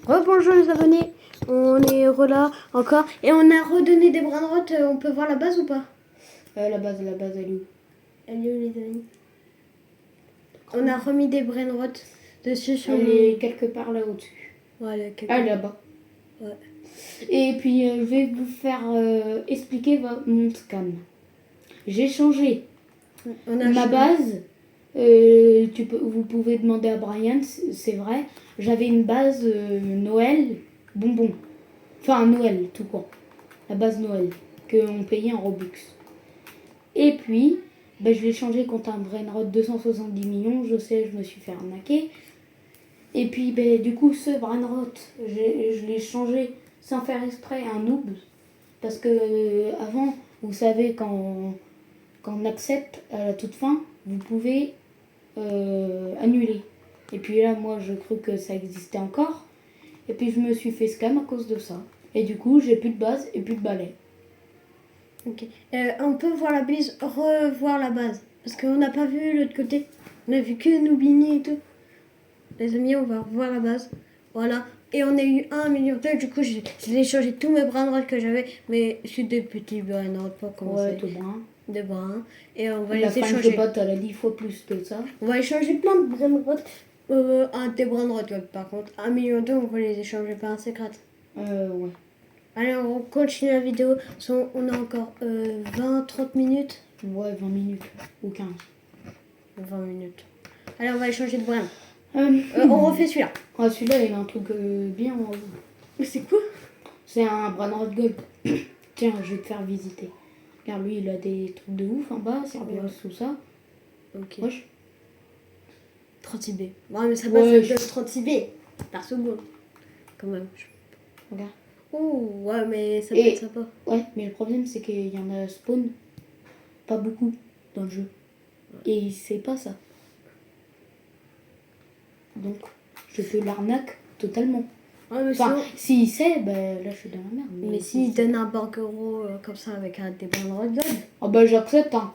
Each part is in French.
Rebonjour les abonnés, on est là encore et on a redonné des brainrots. On peut voir la base ou pas? La base, elle est où? Elle est où les amis? On a remis des brainrots dessus sur Elle est quelque part là au-dessus. Ouais, là-bas. Ouais. Et puis je vais vous faire expliquer mon scan. J'ai changé ma base. Vous pouvez demander à Brian, c'est vrai. J'avais une base Noël bonbon. Enfin Noël tout court. La base Noël qu'on payait en Robux. Et puis je l'ai changé contre un Brainrot 270 millions. Je sais, je me suis fait arnaquer. Et puis du coup ce Brainrot, je l'ai changé sans faire exprès un noob. Parce que avant, vous savez, quand on accepte à la toute fin, vous pouvez annuler. Et puis là, moi, je crois que ça existait encore. Et puis je me suis fait scam à cause de ça. Et du coup, j'ai plus de base et plus de balai. Ok. On peut voir la base, revoir la base. Parce qu'on n'a pas vu l'autre côté. On a vu que Noubini et tout. Les amis, on va revoir la base. Voilà. Et on a eu 1 million. Du coup, j'ai changé tous mes brainrots que j'avais. Mais c'est des petits brainrots, pas comme ça. Ouais, tout brun. Des bruns. Et on va La les échanger. French de Bot, elle a 10 fois plus de ça. On va échanger plein de brainrots. Des brainrots, par contre. 1 million d'euros, on va les échanger par un secret. Ouais. Allez, on continue la vidéo. On a encore 20-30 minutes. Ouais, 20 minutes ou 15. 20 minutes. Allez, on va échanger de brin. On refait celui-là. Ah, celui-là, il a un truc bien en haut. Mais c'est quoi? C'est un Brainrot Gold. Tiens, je vais te faire visiter. Regarde, lui, il a des trucs de ouf en bas, Cerberus, tout ça. Ok. Wesh. 36B. Ouais, mais ça passe Ouais, de 36B. Par seconde. Quand même. Regarde. Oh, ouais, mais ça peut être sympa. Ouais, mais le problème, c'est qu'il y en a spawn pas beaucoup dans le jeu. Et il sait pas ça. Donc, je fais l'arnaque totalement. Ouais, mais enfin, s'il sait, ben là, je suis dans la merde. Mais s'il donne un banquereau comme ça avec des brainrots gold. Ah bah, j'accepte, hein.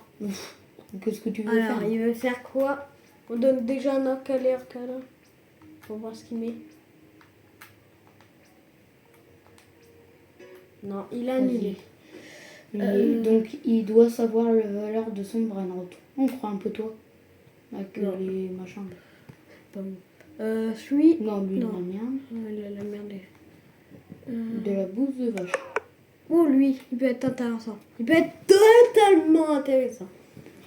Qu'est-ce que tu veux faire? Alors, il veut faire quoi? On donne déjà un orcalé. Pour voir ce qu'il met. Non, il a annulé. Donc, il doit savoir la valeur de son Brainrot. On croit un peu toi. Avec les machins. Celui. Non, lui, non. il a la merde. Il a la merde. De la bouse de vache. Oh, lui, il peut être intéressant. Il peut être totalement intéressant.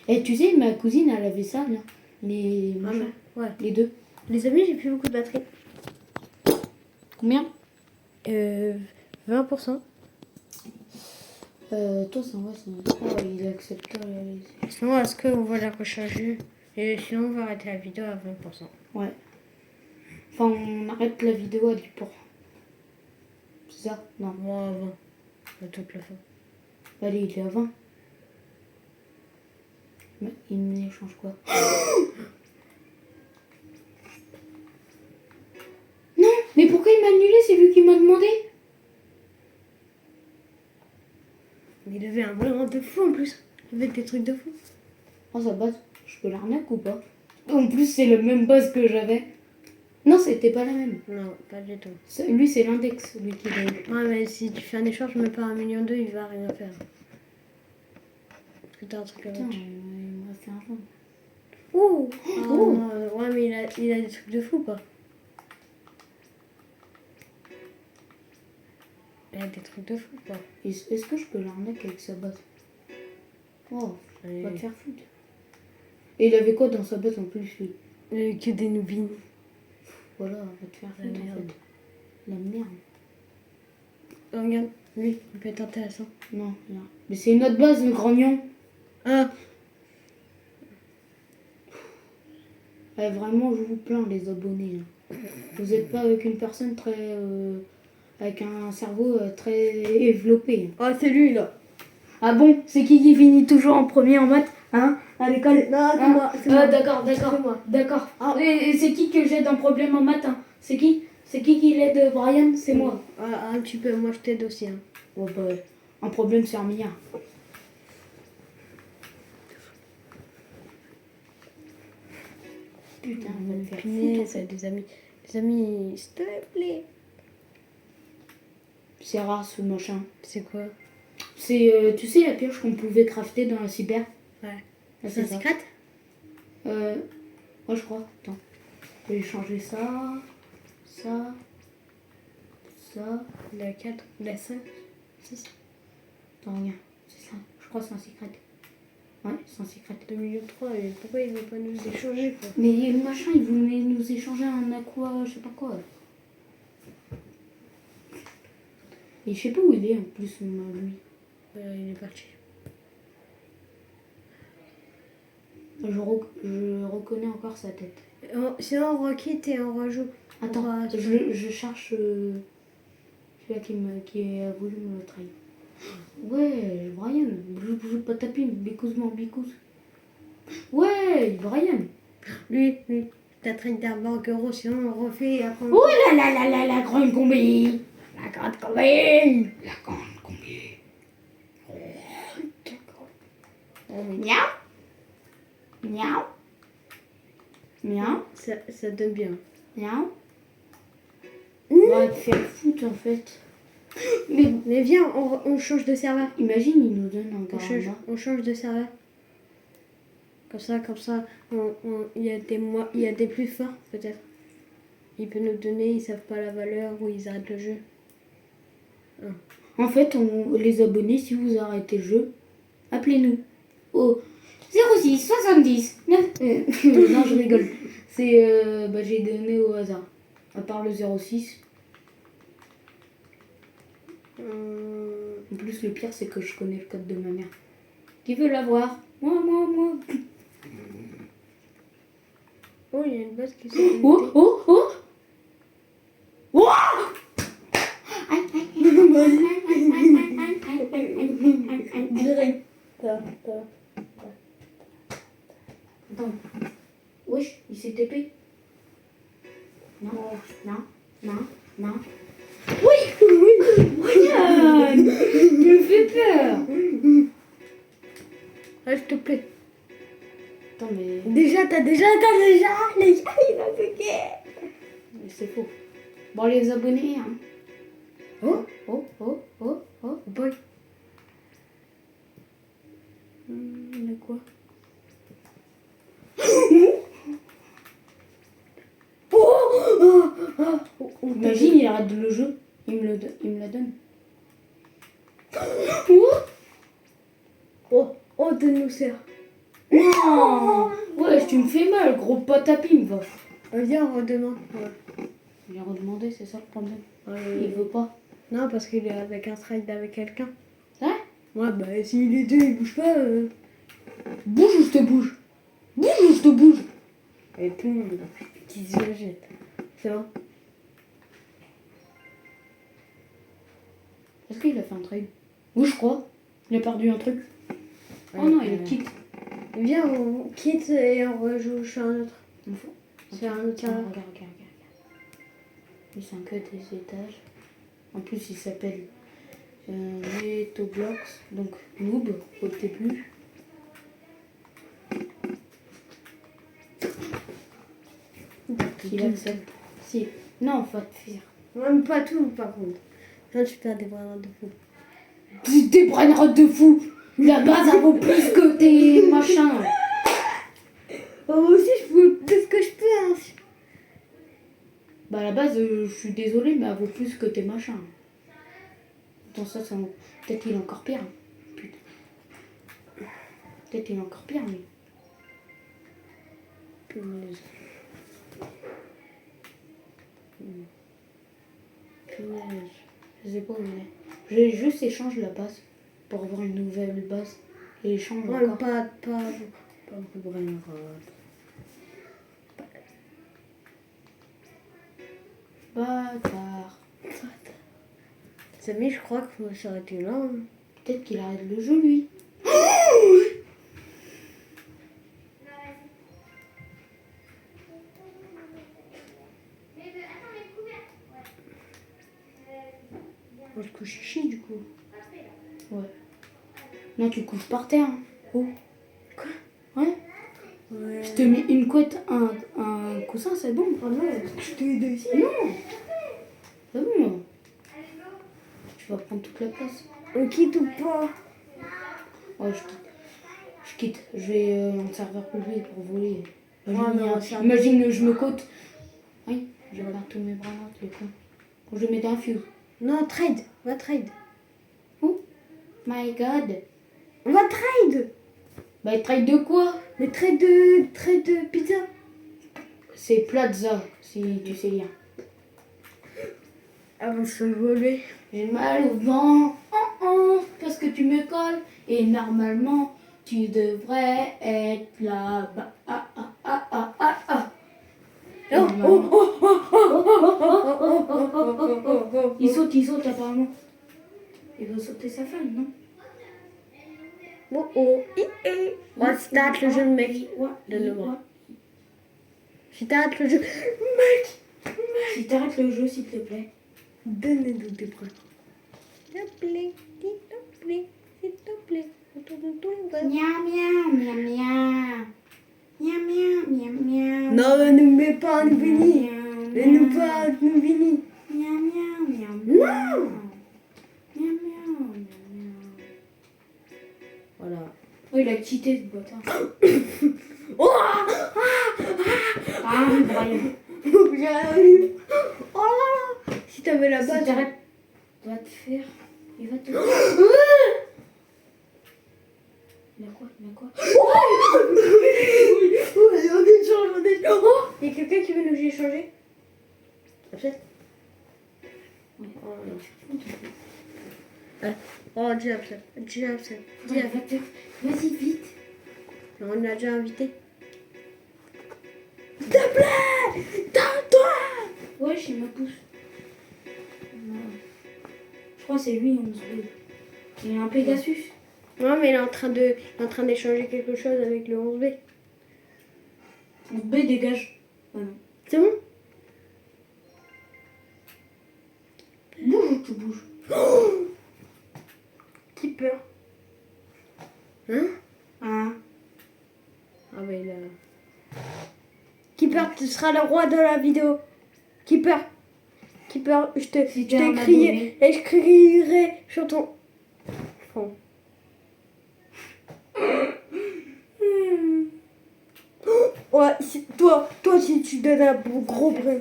Et tu sais, ma cousine, elle avait ça, là. Les machins. Ouais. Les deux. Les amis, j'ai plus beaucoup de batterie. Combien 20%. Toi, ça va, il accepte. Sinon, est-ce qu'on va la recharger? Et sinon, on va arrêter la vidéo à 20%. Ouais. Enfin, on arrête la vidéo à 10%. C'est ça? Non. Moi, à 20. À tout plafond. Allez, il est à 20. Mais il m'échange quoi? Non, mais pourquoi il m'a annulé? C'est lui qui m'a demandé. Il avait un brainrot de fou en plus. Il avait des trucs de fou. Oh, sa base, je peux l'arnaque ou pas? En plus, c'est la même base que j'avais. Non, c'était pas la même. Non, pas du tout. Lui, c'est l'index, lui qui l'a eu. Ouais, mais si tu fais un échange, mais pas 1 million d'euros, il va rien faire. Parce que t'as un truc à Putain, il m'a fait un rond. Ouh! Ouais, mais il a des trucs de fou, quoi. Il a des trucs de fou, quoi. Est-ce que je peux l'arnaquer avec sa base? Oh, va te faire foutre. Et il avait quoi dans sa base en plus, lui? Que des noobines. Voilà, va te faire foutre, en fait. La merde. Oh, regarde, lui, il peut être intéressant. Non, non. Mais c'est une autre base, le grognon. Ah! Ouais, vraiment, je vous plains, les abonnés. Vous n'êtes pas avec une personne très... avec un cerveau très développé. Oh, c'est lui, là. Ah bon? C'est qui finit toujours en premier en maths? Hein? À l'école? Non, c'est hein? moi. C'est moi. D'accord. D'accord. Et c'est qui que j'aide en problème en maths? Hein? C'est qui l'aide, Brian? C'est moi. Un petit peu, moi je t'aide aussi. Hein. Oh, bah, un problème sur un milliard. Putain, on va te faire foutre, en fait. Les amis, s'il te plaît. C'est rare ce machin. C'est quoi? C'est, tu sais, la pioche qu'on pouvait crafter dans la cyber. Ouais. Ah, C'est un ça. secret? Moi je crois. Attends. Je vais changer ça. Ça. Ça. La 4, la 5, 6. Attends, regarde. C'est ça. Je crois que c'est un secret. Ouais, c'est un secret. 2 millions 3, et pourquoi il veut pas nous échanger quoi? Mais le machin, il voulait nous échanger un aqua, je sais pas quoi. Et je sais pas où il est en plus, lui. Il est parti. Je reconnais encore sa tête. Sinon on requitte et on rejoue. Attends, je cherche celui-là qui a voulu me trahir. Ouais, Brian, je pas taper, bicousement, bicous. Ouais, Brian. Lui, t'as traité d'un banquereau, sinon on refait et après on... Oh la grande combi. La grande combi. La grande combi. Miaou. Miaou. Miaou. Ça donne bien. Miaou. On va te faire foutre en fait. Mais viens, on change de serveur. Imagine, il nous donne un garage. On change de serveur. Comme ça, il y a des plus forts peut-être. Il peut nous donner, ils savent pas la valeur ou ils arrêtent le jeu. En fait, les abonnés, si vous arrêtez le jeu, appelez-nous au 06 70 9. Non, je rigole. C'est j'ai donné au hasard. À part le 06. En plus, le pire, c'est que je connais le code de ma mère. Qui veut l'avoir? Moi. Oh, il y a une base qui s'est Oh. direct. Attends. Wesh, il s'est TP. Non. Oui. Brian, tu me fais peur. Ah, s'il te plaît. Attends, mais... Déjà, les gars, il va piquer. Mais c'est faux. Bon, les abonnés, hein. Oh. Boy. Il a quoi? Imagine, il arrête le jeu. Il me la donne. Donne-nous ça. Non. Ouais, tu me fais mal, gros patapim, va. Viens, on redemande. Ouais. Il a redemandé, c'est ça le problème. Ouais, Il veut pas. Non, parce qu'il est avec un trade avec quelqu'un. Hein? Ouais, bah s'il est deux, il bouge pas. Bouge ou je te bouge. Bouge ou je te bouge. Et tout le monde, qui se jette. C'est bon. Est-ce qu'il a fait un trade? Oui, je crois. Il a perdu un truc. Oh non, il est quitte. Viens, on quitte et on rejoue sur un autre. C'est un autre serveur. Regarde. Lui, c'est un que des étages. En plus, il s'appelle Metoblox, donc noob au début. Il accepte. Si. Non, faut te faire. Même pas tout, par contre. Là, tu perds des bras de fou. Des brainrottes de fou. La base, elle vaut plus que tes machins. Moi aussi, je peux tout ce que je peux. Hein. Bah, à la base, je suis désolée, mais elle vaut plus que tes machins. Attends, ça peut-être qu'il est encore pire. Putain. Peut-être qu'il est encore pire, lui. Punaise. Je sais pas où il est. Je vais juste échanger la base pour avoir une nouvelle base. Et échanger Ouais, encore. pas beaucoup de rien. Bâtard. Samy, je crois qu'il faut s'arrêter là. Hein. Peut-être qu'il arrête le jeu, lui. Moi, je couche chichi, du coup. Ouais. Non, tu couches par terre. Hein. Oh. Quoi? Ouais. Ouais. Je te mets une couette, un coussin, c'est bon. Oh non, je t'ai aidé ici. Non. C'est bon. Tu vas prendre toute la place. On quitte ou pas? Ouais, je quitte. Je quitte. Je vais en serveur privé pour voler. Ouais, mais on va faire- Imagine, je me côte. Oui, je vais faire tous mes bras là, les cons. Je vais mettre un fuse. Non, trade. On va trade. Oh my god. On va trade. Bah, il trade de quoi? Mais trade de pizza. C'est Plaza, si tu sais lire. Ah, on se voler. J'ai mal au vent, parce que tu me colles. Et normalement, tu devrais être là-bas. Ah, ah, ah, ah, ah, ah. Oh, oh, oh, oh, oh, oh, oh, oh, oh, oh. Il saute apparemment. Il va sauter sa femme, non? Oh, oh, on va start le jeu, mec. Donne-le-moi. Si t'arrêtes le jeu, mec. Si t'arrêtes le jeu, s'il te plaît. Donne-nous des points. S'il te plaît, s'il te plaît, s'il te plaît. Miam, miam, miam, miam. Miam, miam, miam, miam. Non, ne nous mets pas en Nouvini. Ne nous pas en Nouvini. Miam, miam, miam. Non. Miam, miam, miam, miam. Voilà. Oh, il a quitté ce bâtard. Oh, Ah, Brian. j'arrive. Oh là là. Si t'avais la Si base. t'arrêtes, va te faire. Il va te. Il a quoi? Il a quoi? On échange. Oh, il y a quelqu'un qui veut nous échanger? Peut-être. Oh, Jabs. Vas-y, vite. On l'a déjà invité. S'il te plaît, donne-toi. Ouais, je me pousse. Je crois que c'est lui, on se dit. Il y a un Pegasus. Non, mais il est en train d'échanger quelque chose avec le 11B. On B dégage. Ah non. C'est bon? Bouge ou tu bouges? Keeper. Hein? Ah. Ah bah il a... Keeper, tu seras le roi de la vidéo. Keeper, je te Si t'es un abonné. et je crierai sur ton... Oh. Ouais, toi si tu donnes un gros brin.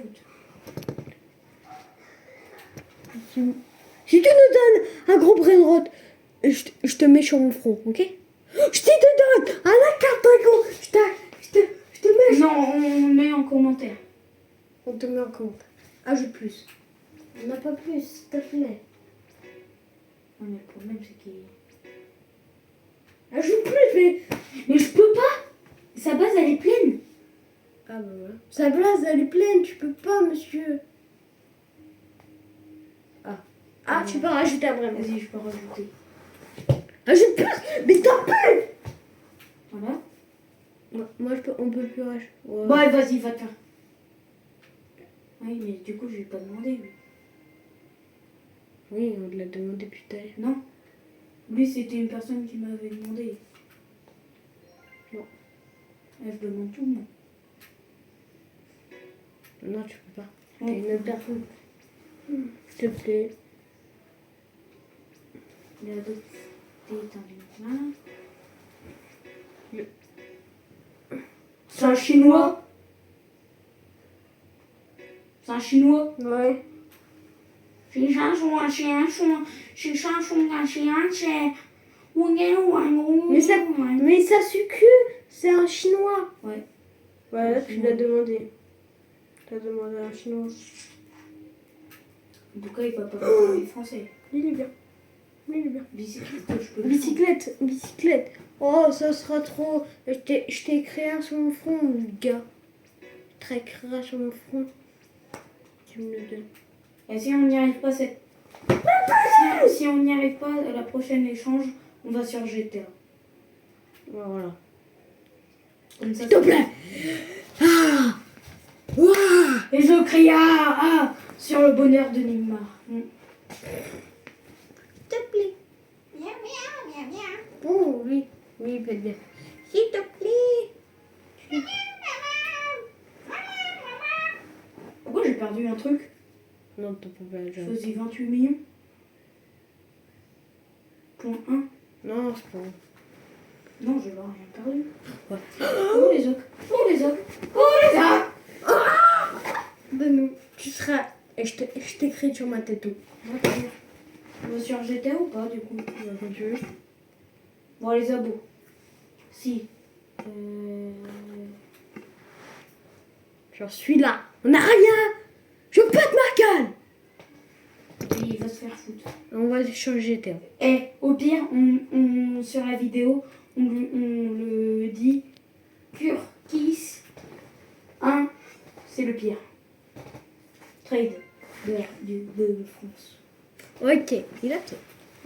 Si tu nous donnes un gros brain je te mets sur mon front, ok? Je te donne un carte dragon. Je te mets. Non, on met en commentaire. On te met en compte. Ajoute plus. On n'a pas plus, s'il te plaît. Non, mais le problème, c'est qu'il. Ajoute plus, Mais je peux pas! Sa base, elle est pleine. Ah bah voilà. Sa place, elle est pleine, tu peux pas, monsieur. Ah, tu peux rajouter un vrai. Vas-y, je peux rajouter. Ajoute plus. Mais t'as plus. Voilà. Moi, on peut plus rajouter. Ouais. Ouais, vas-y, va te faire. Oui, mais du coup, je lui ai pas demandé, lui. Oui, on l'a demandé plus tard. Non. Lui, c'était une personne qui m'avait demandé. Non. Je demande tout, moi. Non, tu peux pas. Ouais. T'es une autre personne. S'il te plaît. Il a adopté un humain. C'est un chinois. C'est un chinois. Ouais. C'est un chinois, c'est un chinois. C'est un chinois, c'est un chinois. Mais ça sucre, c'est un chinois. Ouais. Voilà, Un tu chinois. l'as demandé. T'as demandé à un chinois. En tout cas, il va pas parler français. Il est bien. Il est bien. Bicyclette, je peux le Bicyclette. Oh, ça sera trop. Je t'ai écrit un sur mon front, le gars. Je t'ai écrit un sur mon front. Tu me le donnes. Et si on n'y arrive pas si on n'y arrive pas à la prochaine échange, on va sur GTA. Voilà. Comme ça, S'il te plaît. Ah. Ouah. Et je crie sur le bonheur de Neymar. S'il te plaît. Oh oui, oui, peut bien. S'il te plaît. Pourquoi j'ai perdu un truc? Non, t'as pas Je besoin. faisais 28 millions. point 1. Non, c'est pas bon. Non, je n'ai rien perdu. Ouais. Oh les ocs. Oh les ocs. Oh les ocs. Ben, tu seras... Et je t'écris sur ma tête tout. On va sur GTA ou pas du coup? Quand tu veux. Bon, les abos. Si. Genre celui-là. On n'a rien. Je pète ma gueule. Il va se faire foutre. On va changer GTA. Et au pire, on sur la vidéo, on le dit. Kiss 1, c'est le pire. Trade de France. Ok, il a fait.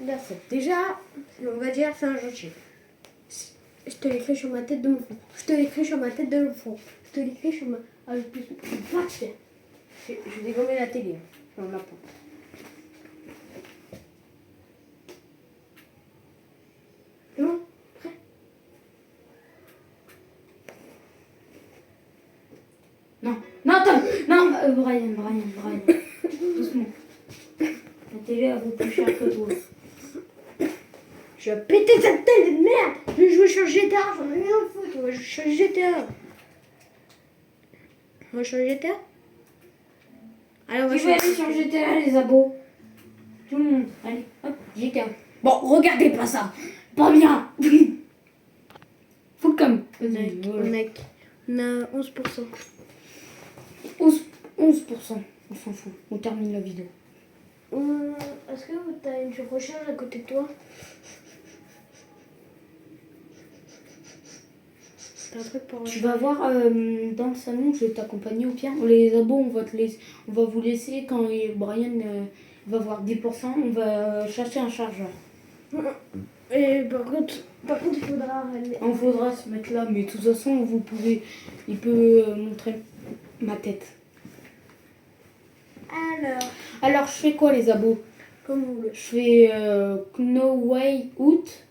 Il a fait. Déjà, on va dire c'est un gentil. Je te l'écris sur ma tête de mon front. Je te l'écris sur ma tête de mon front. Je te l'écris sur ma... Ah, plus... Va te faire. Je vais dégommer la télé. Hein. Je m'en apprends. Non, prêt. Non, Tom, non, Brian. Doucement. La télé, elle vaut plus cher que toi. Je vais péter cette télé de merde. Je vais jouer sur GTA. J'en ai rien à foutre. On va jouer sur GTA. On va sur GTA. Allez, on va Qui veut aller sur GTA, les abos? Tout le monde. Allez, hop, GTA. Bon, regardez pas ça. Pas bien. Faut comme. On a 11%. 11%. On s'en fout. On termine la vidéo. Est-ce que tu as une recherche à côté de toi? T'as un truc pour Tu vas voir dans le salon, je vais t'accompagner au pire. Les abos, on va vous laisser quand Brian va voir 10%, on va chercher un chargeur. Et par contre, il faudra... On faudra se mettre là, mais de toute façon, il peut montrer ma tête. Alors, je fais quoi les abos? Comme vous voulez. Je fais No Way Out.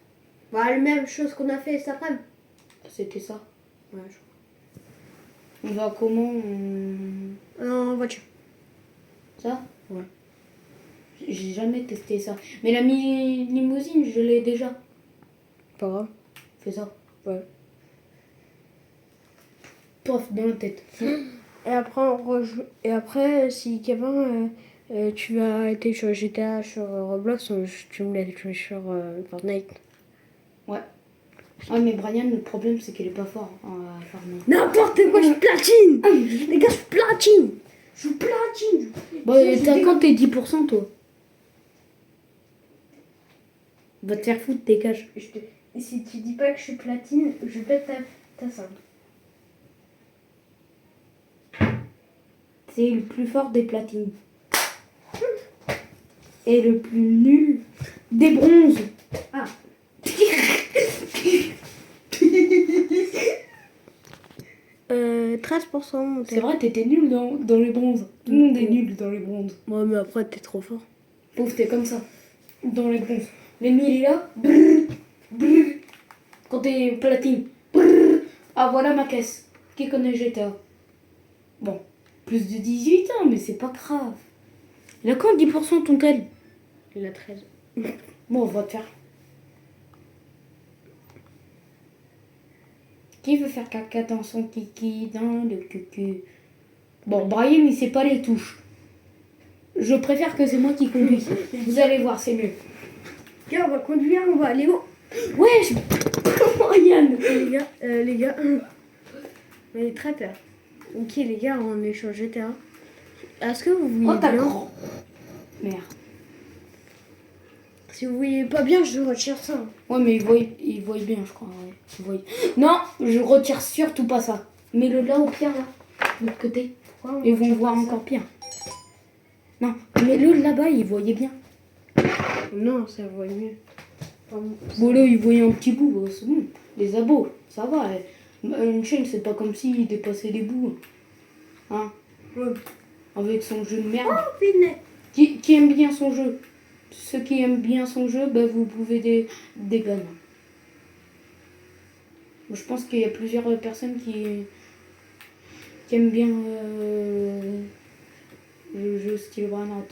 Bah, la même chose qu'on a fait cet après-midi. C'était ça. Ouais, je On va comment en voiture. Ça? Ouais. J'ai jamais testé ça. Mais la limousine, je l'ai déjà. Pas grave. Fais ça. Ouais. Pof, dans la tête. Et après, Et après, si Kevin, tu vas arrêter sur GTA, sur Roblox, tu me laisses jouer sur Fortnite. Ouais. Ah mais Brian, le problème c'est qu'il est pas fort à Fortnite. N'importe quoi, je platine. Les gars, je platine. Je platine. Bon, t'as quand t'es 10% toi? Va te faire foutre, dégage. Et si tu dis pas que je suis platine, je pète ta somme. C'est le plus fort des platines. Et le plus nul des bronzes. Ah. 13% mon C'est vrai, t'étais nul dans les bronzes. Tout le monde est nul dans les bronzes. Ouais, mais après, t'es trop fort. Pauvre, t'es comme ça. Dans les bronzes. L'ennemi, il est là. Brrr, brrr. Quand t'es platine. Brrr. Ah, voilà ma caisse. Qui connaît GTA? Bon, plus de 18 ans, mais c'est pas grave. Il a quand 10% ton tel? Il a 13. Bon, on va te faire. Qui veut faire caca dans son kiki, dans le cucu? Bon, Brian, il sait pas les touches. Je préfère que c'est moi qui conduis. Vous allez voir, c'est mieux. Tiens, on va conduire, on va aller où? Ouais, Brian. Les gars, il est très peur. Ok, les gars, on est sur GTA. Est-ce que vous voyez Oh, t'as bien? grand. Merde. Si vous voyez pas bien, je retire ça. Ouais, mais il voit bien, je crois. Ouais. Il voit. Non, je retire surtout pas ça. Mets-le là au pire, là. De l'autre côté. Ils vont voir encore pire. Non, mets-le là-bas, ils voyaient bien. Non, ça voit mieux. Bon, là, ils voyaient un petit bout. C'est bon. Les abos, ça va. Une chaîne, c'est pas comme s'il dépassait des bouts. Hein? Ouais. Avec son jeu de merde. Oh, Pinette. Qui aime bien son jeu? Ceux qui aiment bien son jeu, bah, vous pouvez des guns. Je pense qu'il y a plusieurs personnes qui aiment bien le jeu style Burnout.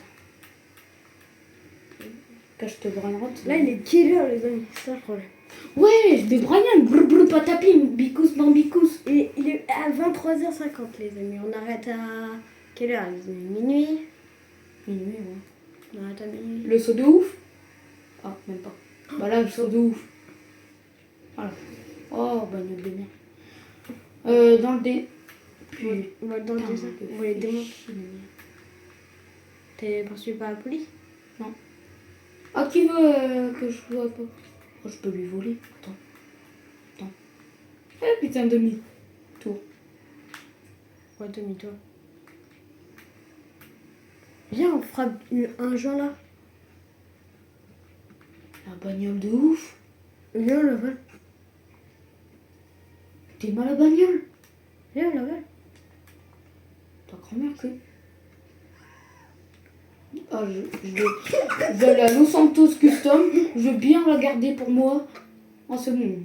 Cache-te Brian. Là, il est quelle heure, les amis? C'est ça le problème. Ouais, de Brian, brr brr patapim, bicous bambicous. Et il est à 23h50, les amis. On arrête à quelle heure, les amis? Minuit? Minuit, ouais. On arrête à minuit. Le saut de ouf? Ah, même pas. Bah là, le saut de ouf. Voilà. Oh, bagnole de merde. Dans le dé. Puis. On va dans le désert. On va les démonter. T'es poursuivi par la police? Non. Ah, qui veut que je vois pas? Oh, je peux lui voler. Attends. Eh putain, demi-tour. Ouais, demi-tour. Viens, on fera un jour là. La bagnole de ouf. Viens, on la vole. T'es mal à bagnole? Viens, on la vole. Ta grand-mère, que. Ah, je vais aller à Los Santos Custom. Je veux bien la garder pour moi. Ah, c'est bon.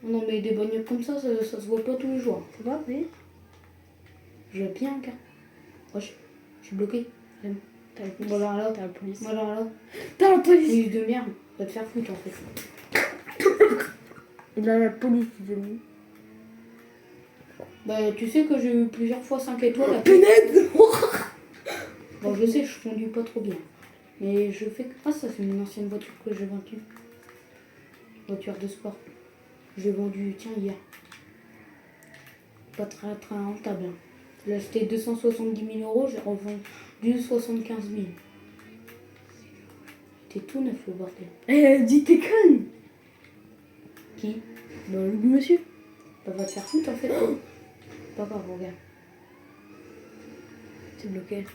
Non, mais des bagnoles comme ça se voit pas tous les jours. Ça va, oui? Je veux bien, car. Oh, je suis bloqué. T'as la police. Voilà, là. T'as la police. Voilà, là. T'as la police. Police de merde. Va te faire foutre, en fait. Il a la police, les amis. Bah, tu sais que j'ai eu plusieurs fois 5 étoiles. Punaise. Bon, je sais, je conduis pas trop bien. Mais je fais que. Ah, ça, c'est une ancienne voiture que j'ai vendue. Voiture de sport. J'ai vendu, tiens, hier. Pas très rentable. Hein. J'ai acheté 270 000 €, j'ai revendu 75 000. T'es tout neuf, le bordel. Dis t'es conne. Qui? Bah, le monsieur. Bah, va te faire foutre, en fait. Pas grave, regarde. C'est bloqué.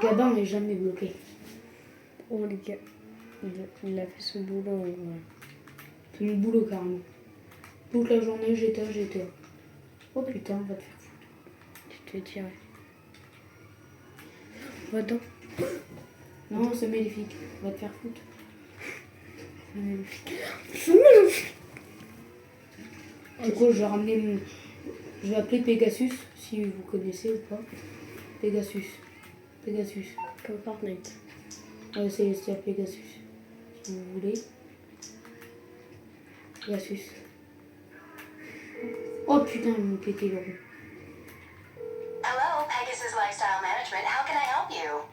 Gabin n'est jamais bloqué. Oh, les gars. Il a fait son boulot. Ouais. C'est mon boulot, carrément. Toute la journée, j'étais. Oh putain, va te faire foutre. Tu te fais tirer. Attends. Non, c'est magnifique. Va te faire foutre. C'est magnifique. Du coup, je vais ramener mon. Je vais appeler Pegasus, si vous connaissez ou pas. Pegasus. Comme Fortnite. Ouais, c'est Pegasus. Si vous voulez. Pegasus. Oh putain, ils m'ont pété le rond. Hello, Pegasus Lifestyle Management. How can I help you?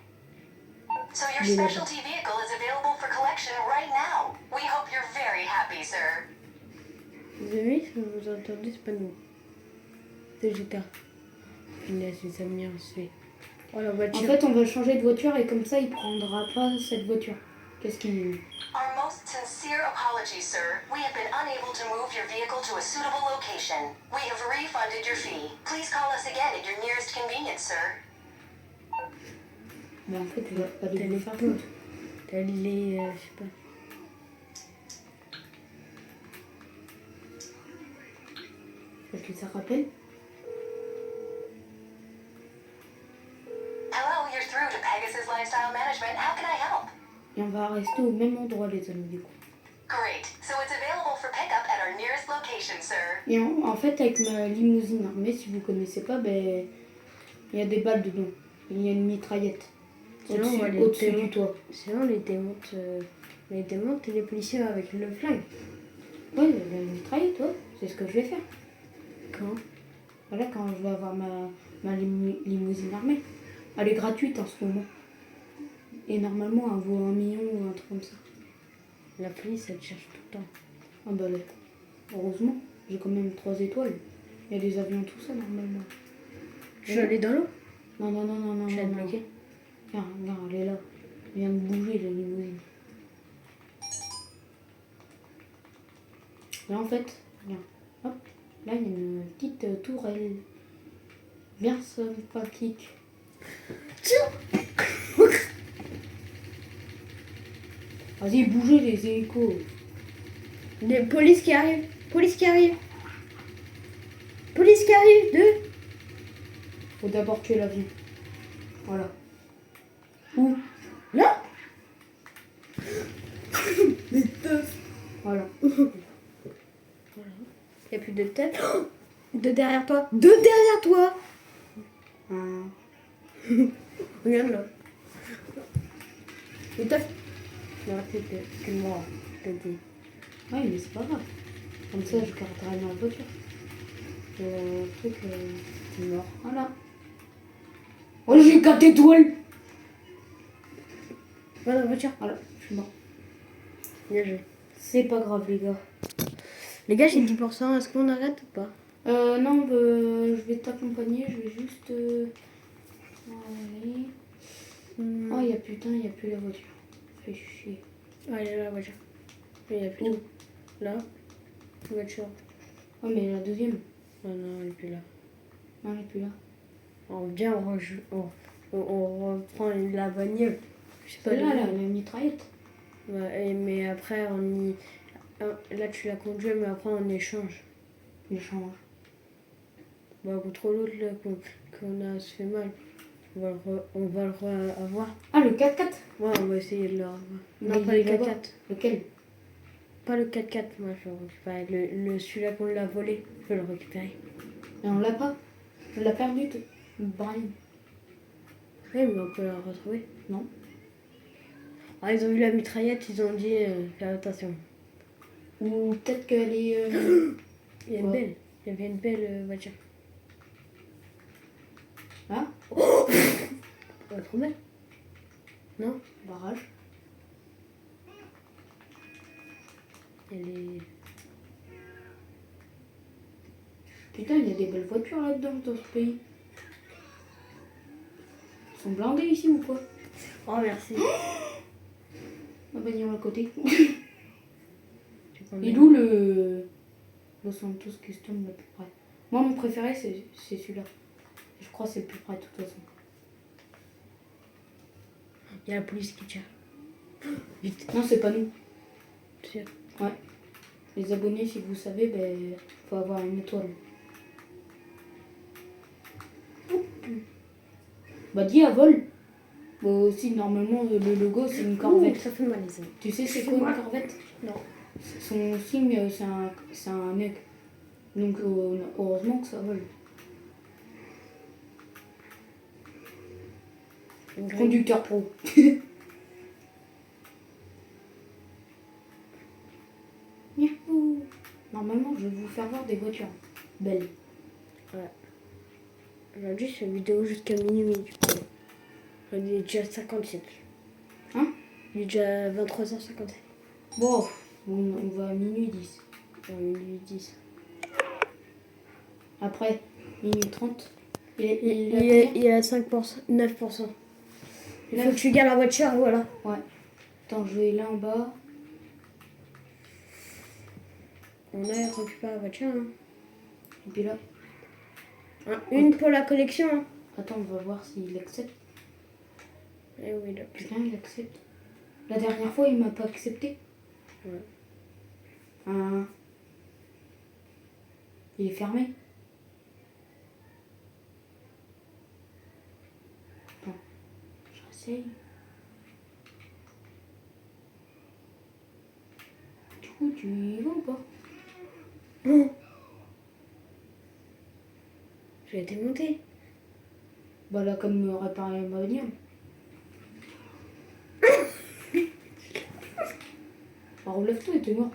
So your specialty vehicle is available for collection right now. We hope you're very happy, sir. Les amis, si vous entendez, c'est pas nous. C'est GTA. Punaise, les amis, on se fait. Oh, la En voiture. fait, on va changer de voiture et comme ça, il prendra pas cette voiture. Qu'est-ce qu'il. Our most sincere apologies, sir. We have been unable to move your vehicle to a suitable location. We have refunded your fee. Please call us again at your nearest convenience, sir. Mais en fait, il va pas T'as les les faire peurs. foutre. T'as les. Je sais pas. Parce que ça rappelle. Hello, you're through to Pegasus Lifestyle Management. How can I help? Et on va rester au même endroit, les amis, du coup. Great. So it's available for pickup at our nearest location, sir. Et en fait, avec ma limousine armée, si vous connaissez pas, ben, il y a des balles dedans. Il y a une mitraillette. Sinon, on va les Au-dessus du démonter. toit. Sinon, on les démonte. Les démonte et les policiers avec le flingue. Ouais, il y a une mitraillette, ouais. C'est ce que je vais faire. Quand? Voilà, quand je vais avoir ma limousine armée. Elle est gratuite en ce moment. Et normalement, elle vaut 1 million ou un truc comme ça. La police, elle te cherche tout le temps. Ah bah là, heureusement, j'ai quand même 3 étoiles. Il y a des avions, tout ça, normalement. Je suis allée dans l'eau. Non. Je vais être bloquée. Regarde, elle est là. Elle vient de bouger, la limousine. Là, en fait, regarde. Hop, là, il y a une petite tourelle. Bien sympathique. Tiens. Vas-y, bougez les hélicos. Les polices qui arrivent. Police qui arrive. Police qui arrive. Deux. Faut d'abord tuer l'avion. Voilà. Où? Là. Les deux. Voilà. Il n'y a plus de tête. Deux derrière toi. Deux derrière toi. Un. Regarde là. Le taf. Non, c'est moi. Je te dis. Oui, mais c'est pas grave. Comme ça, je garderai ma voiture. Le truc, c'est mort. Voilà. Oh, j'ai 4 étoiles. Voilà la voiture. Voilà, je suis mort. Bien joué. C'est pas grave, les gars. Les gars, j'ai 10%. Est-ce qu'on arrête ou pas? Non, je vais t'accompagner. Je vais juste. Allez. Oh, il y a plus la voiture. Fais chier. Ah, il y a la voiture. Il y a plus tout. Là, la voiture. Oh, mais la deuxième. Ah non, elle est plus là. Non, elle est plus là. On vient, on reprend la bagnole. Je sais pas. Là, la mitraillette. Ouais, mais après, là, tu la conduis, mais après, on échange. Échange. Bah, contre l'autre, là, qu'on a se fait mal. On va le avoir. Ah, le 4x4. Ouais, on va essayer de le revoir. Mais Non, pas il le est là-bas. 4x4. Lequel? Pas le 4x4, moi, je vais le récupérer. Celui-là qu'on l'a volé, je vais le récupérer. Et on l'a pas. On l'a perdu, Brian. Oui, mais on peut la retrouver. Non. Ah, ils ont vu la mitraillette, ils ont dit faire attention. Ou peut-être qu'elle est. Il y a une belle. Il y avait une belle voiture. Hein? Pas trop belle. Non? Barrage. Elle est. Putain, il y a des belles voitures là-dedans dans ce pays. Ils sont blindés ici ou quoi? Oh, merci. On va venir à côté. Tu prends Il est le- où le Los Santos Custom le plus près? Moi, mon préféré, c'est celui-là. Je crois que c'est le plus près de toute façon. Il y a la police qui tire. Vite. Non, c'est pas nous. Sûr. Ouais. Les abonnés, si vous savez, ben, faut avoir une étoile. Bah, dis à vol. Bon, aussi, normalement, le logo, c'est une corvette. Ça fait mal, les amis. Tu sais, c'est quoi une corvette? Non. Son signe, c'est un aigle. Donc, heureusement que ça vole. Conducteur pro. Yahoo! Normalement, je vais vous faire voir des voitures belles. Aujourd'hui, c'est une vidéo jusqu'à minuit. Du coup. Il est déjà 57. Hein? Il est déjà 23h57. Bon, on va à minuit 10. Minuit 10. Après, minuit 30. Il est à 5%, 9%. Il faut que tu gardes la voiture, voilà. Ouais. Attends, je vais là en bas. On a récupéré la voiture. Hein. Et puis là. Une pour la collection. Hein. Attends, on va voir s'il accepte. Eh oui, là. Putain, il accepte. La dernière fois, il m'a pas accepté. Ouais. Il est fermé. Attends, j'essaye. Du coup, tu y vas ou pas? Non. J'ai été montée. Bah là, comme réparer ma bagnole. Alors, relève-toi et t'es mort.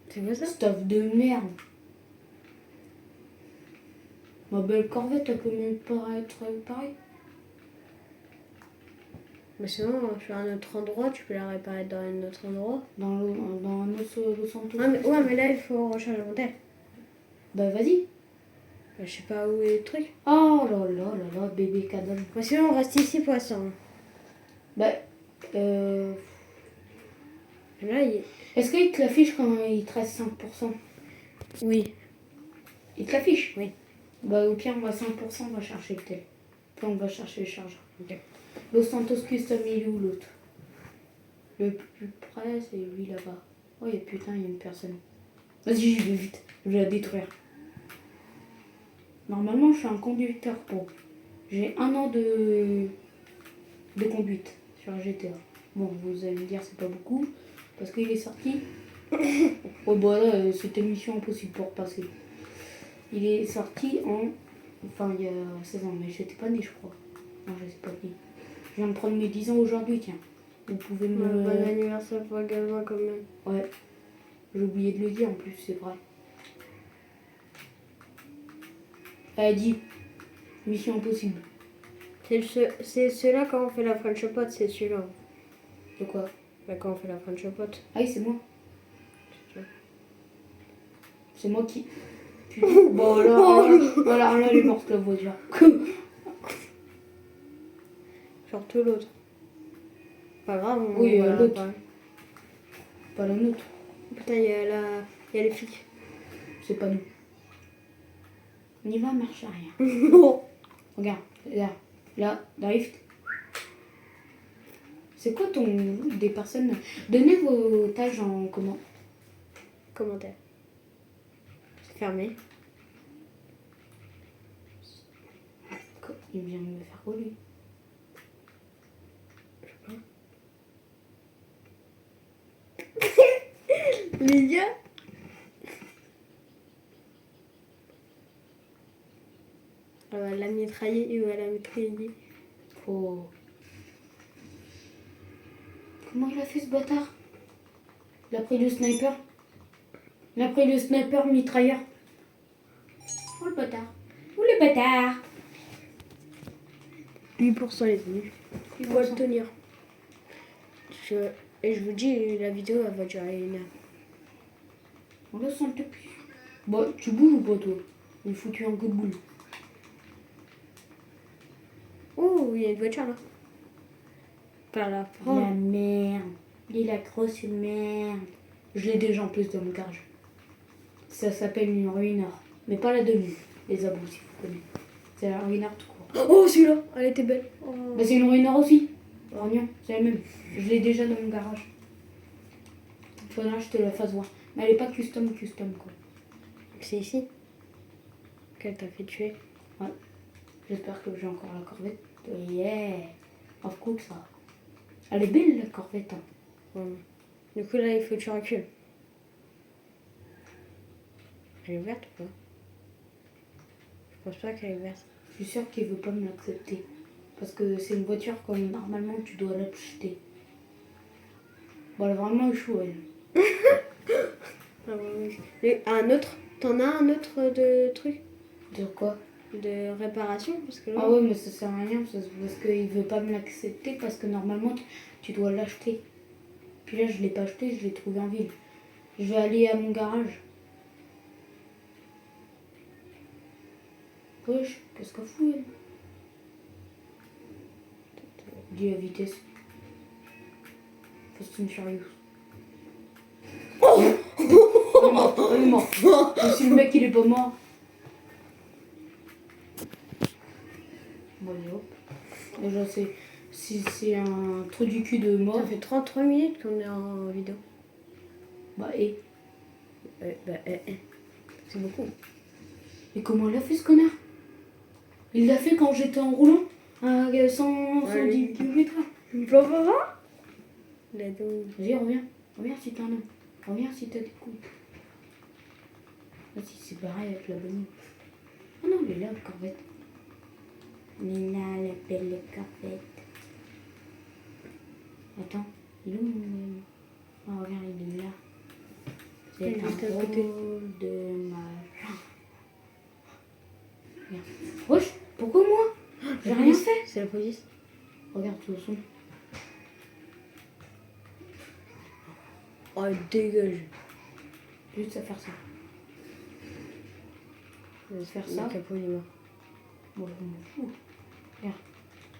C'est quoi ça? Stuff de merde. Ma belle corvette, elle peut même paraître pareil. Mais sinon, tu as un autre endroit, tu peux la réparer dans un autre endroit. Dans un autre Santos. Ouais, mais là, il faut recharger le moteur. Bah vas-y. Je sais pas où est le truc. Oh là là là là, bébé cadavre. Moi, sinon, on reste ici, poisson. Bah, Là, est-ce qu'il te l'affiche quand il te reste 5%? Oui. Il te l'affiche? Oui. Bah au pire, on va 5%, on va chercher le tel. Puis on va chercher le chargeur. Ok. Los Santos Custom, il est où l'autre? Le plus près, c'est lui là-bas. Oh, putain, il y a une personne. Vas-y, je vais vite. Je vais la détruire. Normalement, je suis un conducteur pro. J'ai 1 an de conduite sur GTA. Bon, vous allez me dire, c'est pas beaucoup. Parce qu'il est sorti. Oh, bah là, c'était mission impossible pour passer. Il est sorti en... Enfin, il y a 16 ans, mais j'étais pas née, je crois. Non, je suis pas née. Je viens de prendre mes 10 ans aujourd'hui, tiens. Vous pouvez me... Bon anniversaire pour Galvin quand même. Ouais. J'ai oublié de le dire en plus, c'est vrai. Elle a dit Mission impossible. C'est celui-là quand on fait la French Pot, c'est celui-là. De quoi? Bah, quand on fait la French Pot. Ah oui, c'est moi. C'est C'est moi qui. Putain. Bon, là, elle est morte la voiture. Surtout l'autre. Pas grave, on Oui, va l'autre. parler. Pas la nôtre. Putain, il y a les flics. C'est pas nous. On y va, marche arrière. Non. Regarde, là, drift. C'est quoi des personnes... Donnez vos tâches en comment? Commentaire. C'est fermé. Il vient de me faire quoi, lui? Les gars. On va la mitrailler et on va la mitrailler. Oh. Comment il a fait ce bâtard? Il a pris le sniper. Il a pris le sniper mitrailleur. Oh le bâtard. Oh le bâtard. 8% les amis. Il faut le tenir. Et je vous dis, la vidéo elle va durer 1 heure. On le sent depuis. Bon, tu bouges ou pas toi? Il faut tuer un coup de boule. Oh, il y a une voiture là. Par là. Oh. La merde. Il est la grosse merde. Je l'ai déjà en plus dans mon garage. Ça s'appelle une ruineur. Mais pas la demi. Les abos si vous connaissez. C'est la ruineur tout court. Oh, celui-là, elle était belle. Oh. Bah c'est une ruineur aussi. Oignon, c'est la même. Je l'ai déjà dans mon garage. Faudra que je te la fasse voir. Mais elle est pas custom quoi. C'est ici qu'elle t'a fait tuer. Ouais. J'espère que j'ai encore la corvette. Yeah. Of course ça. Elle est belle la corvette. Hein. Ouais. Du coup là il faut que tu recules. Elle est ouverte ou pas? Je pense pas qu'elle est ouverte. Je suis sûre qu'il veut pas me l'accepter. Parce que c'est une voiture comme normalement tu dois l'acheter. Bon elle est vraiment chou elle. Ah, ouais. Et un autre? T'en as un autre de truc? De quoi? De réparation parce que là... Ah ouais mais ça sert à rien parce qu'il veut pas me l'accepter parce que normalement tu dois l'acheter. Puis là je l'ai pas acheté, je l'ai trouvé en ville. Je vais aller à mon garage. Wesh, qu'est-ce qu'elle fout elle? Dis la vitesse. Fast and Furious. Oh elle est morte. Mais si le mec il est pas mort. Bon allez hop. Déjà c'est un trou du cul de mort. Ça fait 33 minutes qu'on est en vidéo. Bah et C'est beaucoup. Et comment il a fait ce connard? Il l'a fait quand j'étais en roulant à 110 km/h. Vas-y, reviens. Reviens si t'es un homme. Reviens si t'as des couilles. Vas-y, c'est pareil avec la bonne. Ah non, il est là, le corvette. Il est là, la belle corvette. Attends, il est où mon... Oh, regarde, il est là. C'est Il est juste à un côté. drôle de machin. Regarde. Wesh, pourquoi moi? J'ai rien fait. C'est la police. Regarde tout le son. Oh, dégage. Juste à faire ça. Je vais faire ça. Le capot, il est mort. Bon, je m'en fous. Regarde.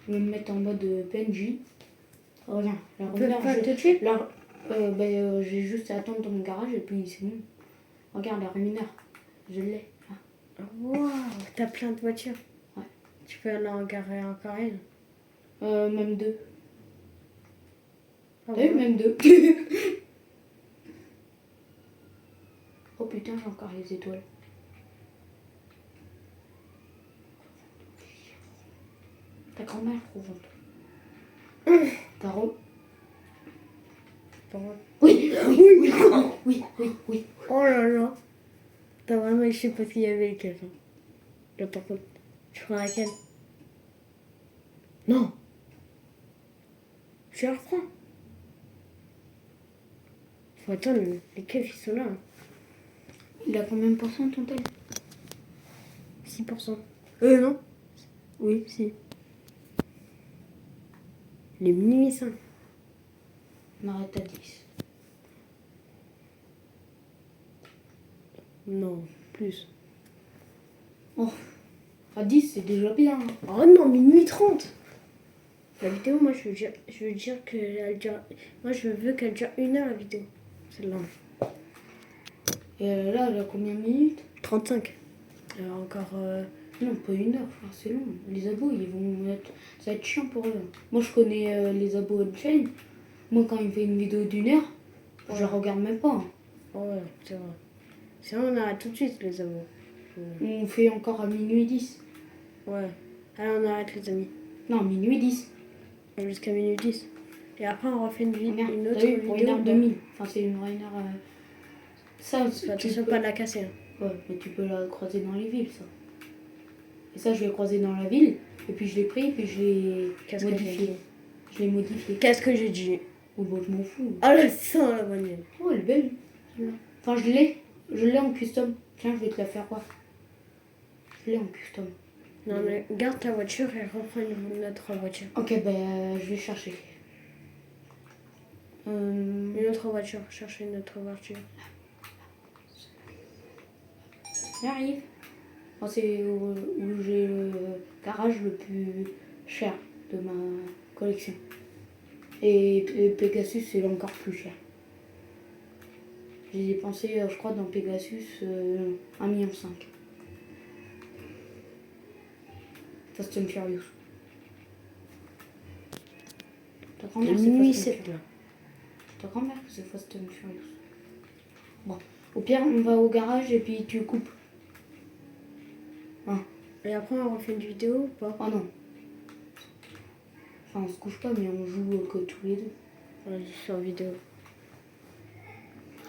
Je vais me mettre en mode PNJ. Regarde. La Tu peux ruineur, pas te tuer? j'ai juste à attendre dans mon garage et puis c'est bon. Regarde la ruineur. Je l'ai. Ah. Waouh, t'as plein de voitures. Ouais. Tu peux en garer encore une. Même deux. Ah, T'as vu, ouais. même deux. Oh putain, j'ai encore les étoiles. Ta grand-mère trop vente. Ta robe. Bon. Oui, oui, oui, oui, oui, oui. Oh là là. Attends, vraiment, je sais pas s'il y avait lequel. Hein. Là, par contre, tu prends laquelle? Non. Je la reprends. Faut attendre, les keufs, ils sont là. Hein. Il a combien de pourcents ton tel? 6%. Non. Oui, si. Les minuit 5. On arrête à 10. Non, plus. Oh, à 10, c'est déjà bien. Oh non, minuit 30. La vidéo, moi, je veux dire qu'elle dure... Moi, je veux qu'elle dure 1 heure, la vidéo. Celle-là. Et là, elle a combien de minutes? 35. Alors, encore... Non, pas 1 heure, enfin, c'est long. Les abos, ils vont être... Ça va être chiant pour eux. Moi, je connais les abos on-chain. Moi, quand il me fait une vidéo d'1 heure, je la regarde même pas. Hein. Ouais, c'est vrai. Sinon, on arrête tout de suite, les abos. On fait encore à minuit 10. Ouais. Allez, on arrête, les amis. Non, minuit 10. Jusqu'à minuit 10. Et après, on refait une autre T'as vu, vidéo. pour 1h2000. Enfin, c'est une heure... Ça, Fais attention pas de la casser. Hein. Ouais, mais tu peux la croiser dans les villes, ça. Et ça, je l'ai croisé dans la ville. Et puis, je l'ai pris, et puis je l'ai modifié. Je l'ai modifié. Qu'est-ce que j'ai dit? Oh, bah, je m'en fous. Ah, le sang, la bonne. Oh, elle est belle. Enfin, je l'ai en custom. Tiens, je vais te la faire voir. Je l'ai en custom. Non, mais garde ta voiture et reprends notre voiture. Ok, ben, je vais chercher. Une autre voiture. Chercher une autre voiture. J'arrive. Oh, c'est où j'ai le garage le plus cher de ma collection. Et Pegasus, c'est encore plus cher. J'ai dépensé, je crois, dans Pegasus 1,5 million. Fast and Furious. Ta grand-mère, c'est Minuit Fast and 7 là. Ta grand-mère, c'est Fast and Furious. Bon, au pire, on va au garage et puis tu coupes. Hein. Et après, on refait une vidéo ou pas? Oh non. Enfin, on se couche pas, mais on joue que tous les deux. Ouais, sur vidéo.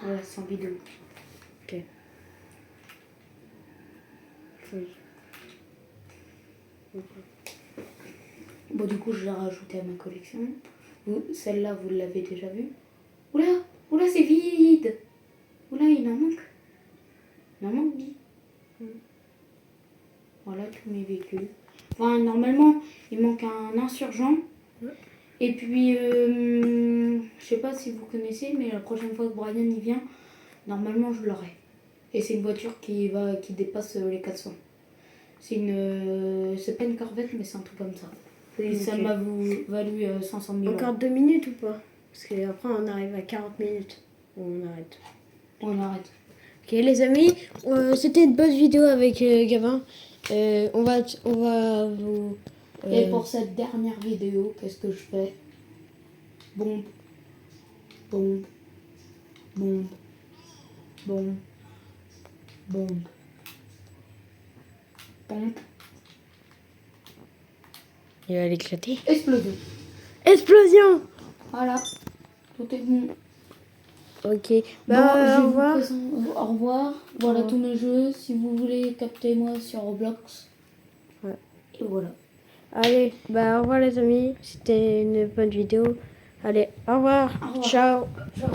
Ouais, sans vidéo. Ok. Oui. Bon, du coup, je l'ai rajouté à ma collection. Celle-là, vous l'avez déjà vue. Oula, c'est vide. Oula, il en manque. Il en manque 10. Voilà, tous mes véhicules. Enfin, normalement, il manque un insurgent. Et puis, je sais pas si vous connaissez, mais la prochaine fois que Brian y vient, normalement, je l'aurai. Et c'est une voiture qui dépasse les 400. C'est pas une Corvette, mais c'est un truc comme ça. Et ça m'a valu 500 000 €. Encore 2 minutes ou pas? Parce qu'après, on arrive à 40 minutes. On arrête. On arrête. Ok, les amis, c'était une bonne vidéo avec Gavin. On va vous... Et pour cette dernière vidéo, qu'est-ce que je fais? Bombe. Bombe. Bombe. Bombe. Bombe. Bombe. Il va l'éclater. Explosion. Explosion! Voilà. Tout est bon. Ok. Bon, Bah, je au vous revoir. au revoir. Voilà Au revoir. tous mes jeux. Si vous voulez capter moi sur Roblox. Ouais. Et voilà. Allez, bah au revoir les amis. C'était une bonne vidéo. Allez, au revoir. Au revoir. Ciao. Ciao.